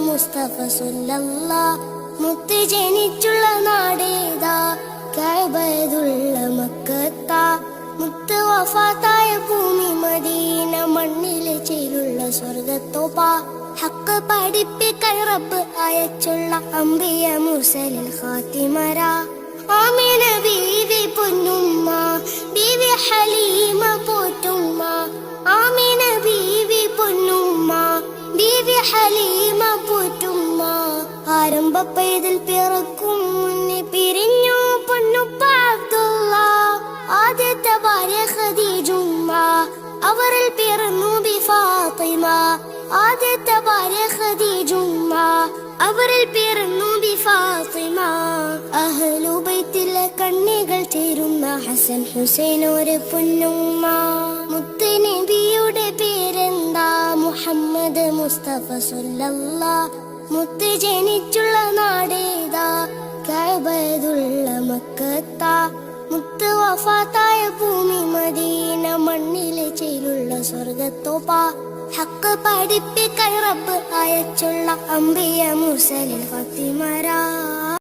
മുസ്തഫ സല്ലല്ലാഹ് മുത്ത് ജനിച്ചുള്ള നാടേതാ കഅബതുള്ള മക്കത്താ മുത്ത് വഫാത്തായ ഭൂമി മദീന മണ്ണിലെ ചേലുള്ള സ്വർഗത്തോപ്പ ഹക്ക് പഠിപ്പിക്കാൻ റബ്ബ് അയച്ചുള്ള അംബിയ മുർസലിൽ ഖാതിമരാ ആമിന ബീവി പൊന്നുമ്മ ബീവി ഹലീമ പോറ്റുമ്മ ആമിന ബീവി പൊന്നുമ്മ ബീവി ഹലീമ പോറ്റുമ്മ ആരംഭപ്പേതിൽ പിറക്കും മുന്നേ പിരിഞ്ഞു പൊന്നുപ്പ അബ്ദുള്ള ആദ്യത്തെ ഭാര്യ ഖദീജുമ്മ അവരിൽ പിറന്നു ബി ഫാത്തിമ ആദ്യത്തെ ഭാര്യ ഖദീജുമ്മ അവരിൽ പിറന്നു ബി ഫാത്തിമ അഹ്ലു ബൈത്തിലെ കണ്ണികൾ ചേരുന്ന ഹസൻ ഹുസൈൻ ഒരു പൊന്നുമ്മ മുത്ത് നബിയുടെ പേരെന്താ മുഹമ്മദ് മുസ്തഫ സല്ലല്ലാഹ് മുത്ത് ജനിച്ചുള്ള നാടേതാ കഅബതുള്ള മക്കത്താ മുത്ത് വഫാത്തായ ഭൂമി മദീന മണ്ണിലെ ചേലുള്ള സ്വർഗത്തോപ്പ ഹക്ക് പഠിപ്പിക്കാൻ റബ്ബ് അയച്ചുള്ള അംബിയ മുർസലിൽ ഖാതിമരാ